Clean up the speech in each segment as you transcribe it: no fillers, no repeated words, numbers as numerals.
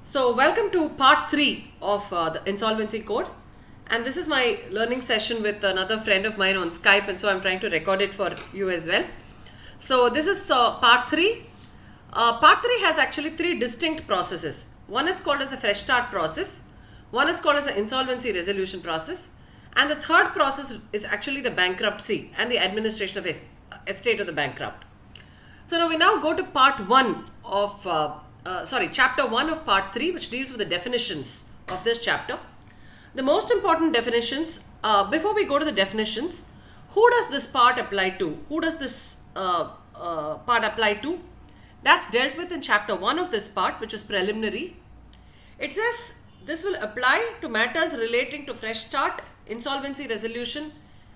So welcome to part 3 of the insolvency code, and this is my learning session with another friend of mine on Skype, and so I'm trying to record it for you as well. So this is part 3. Part 3 has actually 3 distinct processes. One is called as the fresh start process, one is called as the insolvency resolution process, and the third process is actually the bankruptcy and the administration of estate of the bankrupt. So now we go to part 1 of chapter 1 of part 3, which deals with the definitions of this chapter. The most important definitions, before we go to the definitions, who does this part apply to? Who does this part apply to? That's dealt with in chapter 1 of this part, which is preliminary. It says this will apply to matters relating to fresh start, insolvency resolution,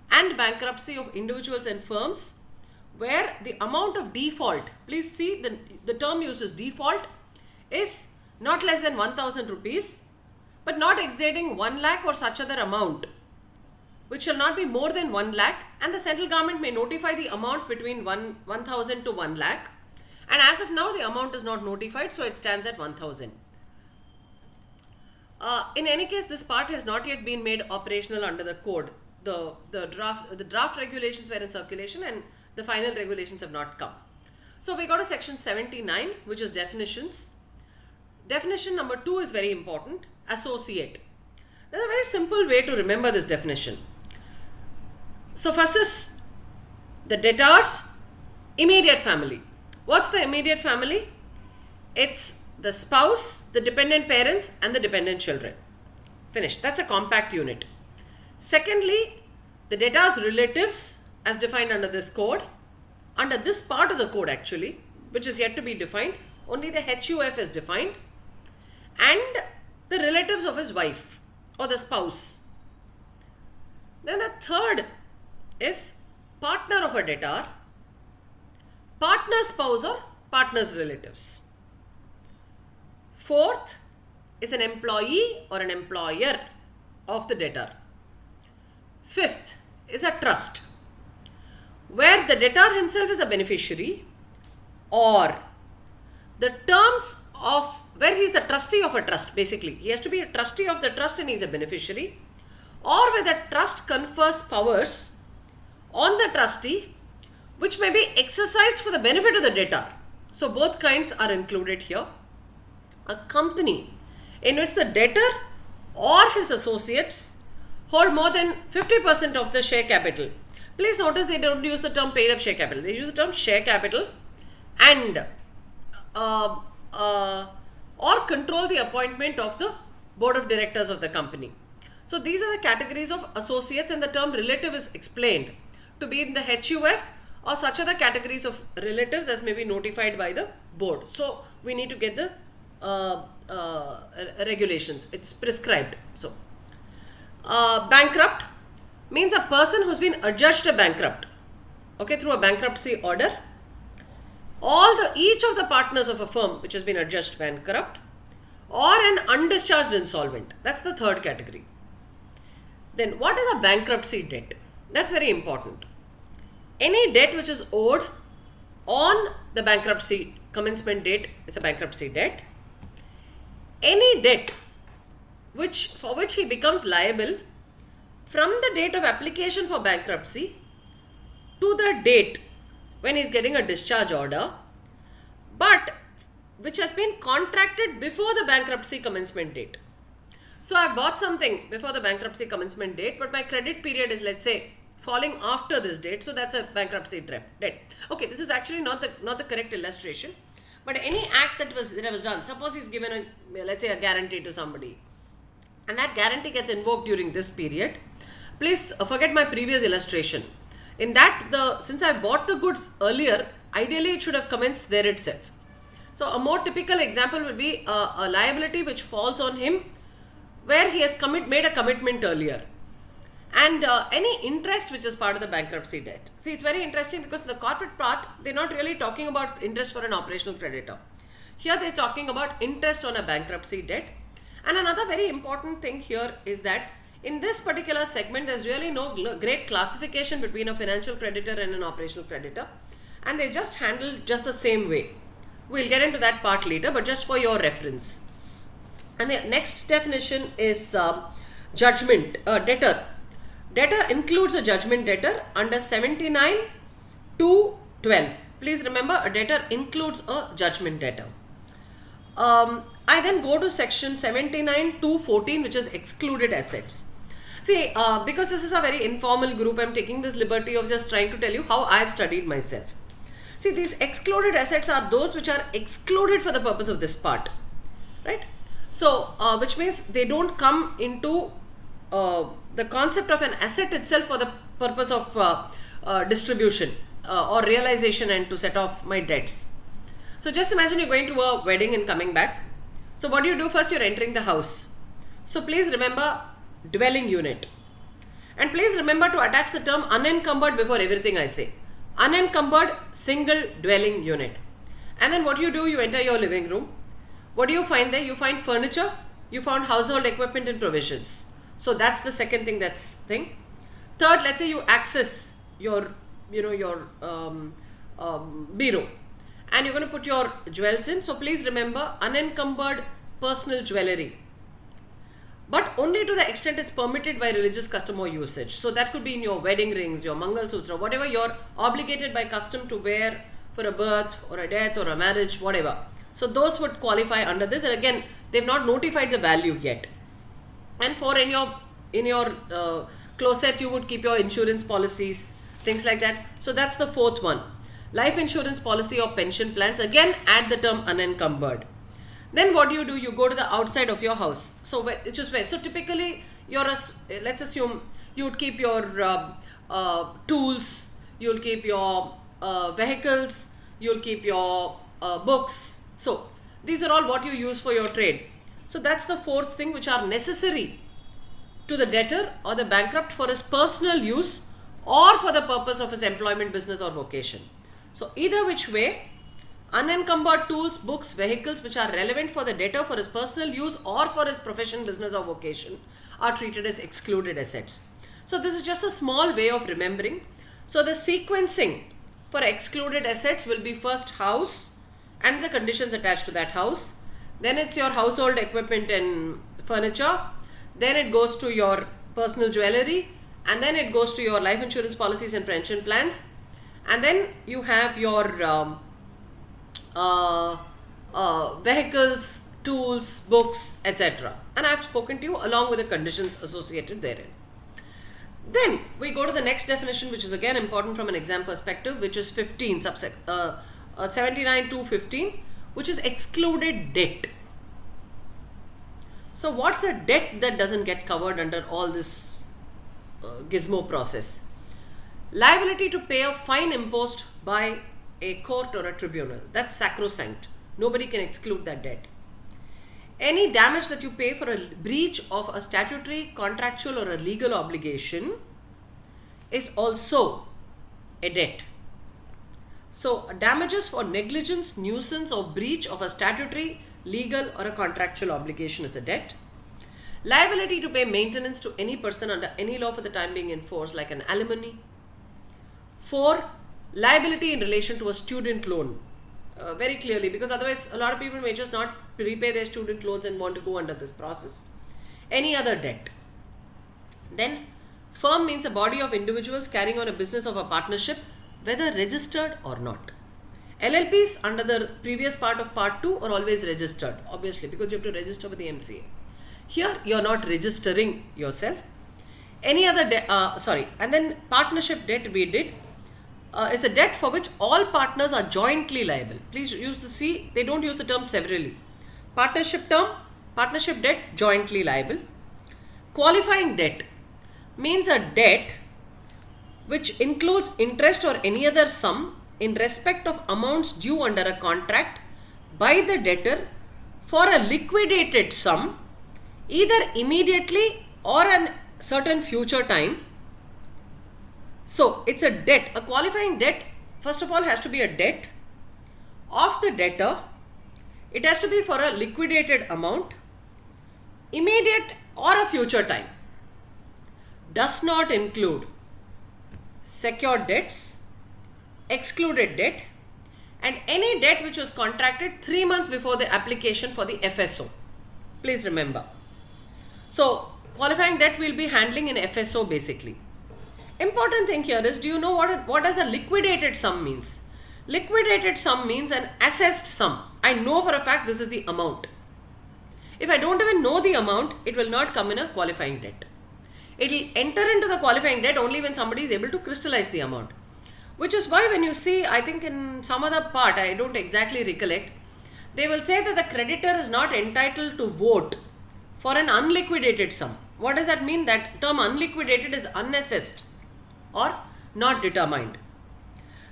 and bankruptcy of individuals and firms, where the amount of default, please see the term used is default, is not less than 1,000 rupees, but not exceeding 1 lakh or such other amount, which shall not be more than 1 lakh, and the central government may notify the amount between 1,000 to 1 lakh. And as of now, the amount is not notified, so it stands at 1,000. In any case, this part has not yet been made operational under the code. The draft regulations were in circulation, and the final regulations have not come. So we go to section 79, which is definitions. Definition number 2 is very important, associate. There's a very simple way to remember this definition. So first is the debtor's immediate family. What's the immediate family? It's the spouse, the dependent parents, and the dependent children. Finished. That's a compact unit. Secondly, the debtor's relatives as defined under this code. Under this part of the code actually, which is yet to be defined, only the HUF is defined, and the relatives of his wife or the spouse. Then the third is partner of a debtor, partner's spouse or partner's relatives. Fourth is an employee or an employer of the debtor. Fifth is a trust, where the debtor himself is a beneficiary, or the terms of where he is the trustee of a trust. Basically, he has to be a trustee of the trust and he is a beneficiary, or where the trust confers powers on the trustee which may be exercised for the benefit of the debtor. So both kinds are included here. A company in which the debtor or his associates hold more than 50% of the share capital. Please notice they don't use the term paid up share capital. They use the term share capital, and or control the appointment of the board of directors of the company. So these are the categories of associates, and the term relative is explained to be in the HUF or such other categories of relatives as may be notified by the board. So we need to get the regulations. It's prescribed. So bankrupt means a person who's been adjudged a bankrupt, okay, through a bankruptcy order. Each of the partners of a firm which has been adjudged bankrupt, or an undischarged insolvent. That's the third category. Then what is a bankruptcy debt? That's very important. Any debt which is owed on the bankruptcy commencement date is a bankruptcy debt. Any debt for which he becomes liable from the date of application for bankruptcy to the date when he is getting a discharge order, but which has been contracted before the bankruptcy commencement date. So I bought something before the bankruptcy commencement date, but my credit period is, let's say, falling after this date, so that's a bankruptcy debt. Okay, this is actually not the correct illustration, but any act that was done, suppose he's given let's say a guarantee to somebody, and that guarantee gets invoked during this period. Please forget my previous illustration. In that, since I bought the goods earlier, ideally it should have commenced there itself. So a more typical example would be a liability which falls on him where he has made a commitment earlier, and any interest which is part of the bankruptcy debt. See, it's very interesting because in the corporate part, they're not really talking about interest for an operational creditor. Here they're talking about interest on a bankruptcy debt. And another very important thing here is that in this particular segment, there's really no great classification between a financial creditor and an operational creditor, and they just handle just the same way. We'll get into that part later, but just for your reference. And the next definition is judgment debtor. Debtor includes a judgment debtor under 79 to 12. Please remember, a debtor includes a judgment debtor. I then go to section 79 to 14, which is excluded assets. See, because this is a very informal group, I'm taking this liberty of just trying to tell you how I've studied myself. See, these excluded assets are those which are excluded for the purpose of this part, right? So, which means they don't come into the concept of an asset itself for the purpose of distribution or realization and to set off my debts. So, just imagine you're going to a wedding and coming back. So, what do you do first? You're entering the house. So, please remember dwelling unit. And please remember to attach the term unencumbered before everything I say. Unencumbered single dwelling unit. And then what you do, you enter your living room. What do you find there? You find furniture, you found household equipment and provisions. So that's the second thing, that's thing. Third, let's say you access your, bureau and you're going to put your jewels in. So please remember unencumbered personal jewelry, but only to the extent it's permitted by religious custom or usage. So that could be in your wedding rings, your Mangal Sutra, whatever you're obligated by custom to wear for a birth or a death or a marriage, whatever. So those would qualify under this, and again, they've not notified the value yet. And for in your closet, you would keep your insurance policies, things like that. So that's the fourth one. Life insurance policy or pension plans, again add the term unencumbered. Then what do? You go to the outside of your house. So it's just where. So typically, let's assume you would keep your tools, you'll keep your vehicles, you'll keep your books. So these are all what you use for your trade. So that's the fourth thing which are necessary to the debtor or the bankrupt for his personal use or for the purpose of his employment, business or vocation. So either which way, unencumbered tools, books, vehicles which are relevant for the debtor for his personal use or for his profession, business or vocation are treated as excluded assets. So this is just a small way of remembering. So the sequencing for excluded assets will be first house and the conditions attached to that house. Then it's your household equipment and furniture. Then it goes to your personal jewelry, and then it goes to your life insurance policies and pension plans. And then you have your vehicles, tools, books, etc. And I've spoken to you along with the conditions associated therein. Then we go to the next definition, which is again important from an exam perspective, which is 15, 79 to 15, which is excluded debt. So what's a debt that doesn't get covered under all this gizmo process? Liability to pay a fine imposed by a court or a tribunal. That's sacrosanct. Nobody can exclude that debt. Any damage that you pay for a breach of a statutory, contractual or a legal obligation is also a debt. So damages for negligence, nuisance or breach of a statutory, legal or a contractual obligation is a debt. Liability to pay maintenance to any person under any law for the time being in force, like an alimony. 4. Liability in relation to a student loan. Very clearly, because otherwise a lot of people may just not repay their student loans and want to go under this process. Any other debt. Then firm means a body of individuals carrying on a business of a partnership, whether registered or not. LLPs under the previous part of part 2 are always registered, obviously, because you have to register with the MCA. Here you are not registering yourself. Any other and then partnership debt we did is a debt for which all partners are jointly liable. Please use the C, they don't use the term severally. Partnership debt, jointly liable. Qualifying debt means a debt which includes interest or any other sum in respect of amounts due under a contract by the debtor for a liquidated sum, either immediately or a certain future time. So it's a debt. A qualifying debt, first of all, has to be a debt of the debtor. It has to be for a liquidated amount, immediate or a future time. Does not include secured debts, excluded debt, and any debt which was contracted 3 months before the application for the FSO. Please remember. So qualifying debt we'll be handling in FSO basically. Important thing here is, do you know what does a liquidated sum means? Liquidated sum means an assessed sum. I know for a fact this is the amount. If I don't even know the amount, it will not come in a qualifying debt. It will enter into the qualifying debt only when somebody is able to crystallize the amount. Which is why when you see, I think in some other part, I don't exactly recollect, they will say that the creditor is not entitled to vote for an unliquidated sum. What does that mean? That term unliquidated is unassessed or not determined.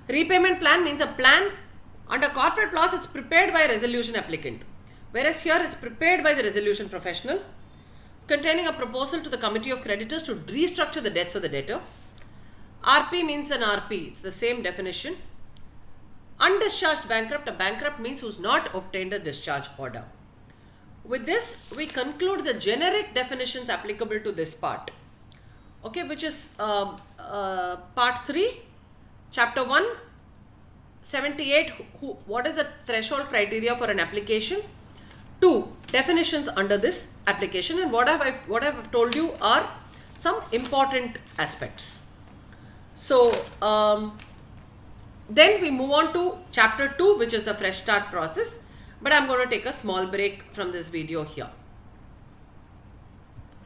Repayment plan means a plan. Under corporate laws, it's prepared by a resolution applicant. Whereas here it's prepared by the resolution professional, containing a proposal to the committee of creditors to restructure the debts of the debtor. RP means an RP. It's the same definition. Undischarged bankrupt. A bankrupt means who's not obtained a discharge order. With this, we conclude the generic definitions applicable to this part. Okay, which is part 3, chapter 1, 78. What is the threshold criteria for an application? 2 definitions under this application, and what I've told you are some important aspects. So then we move on to chapter 2, which is the fresh start process, but I'm going to take a small break from this video here.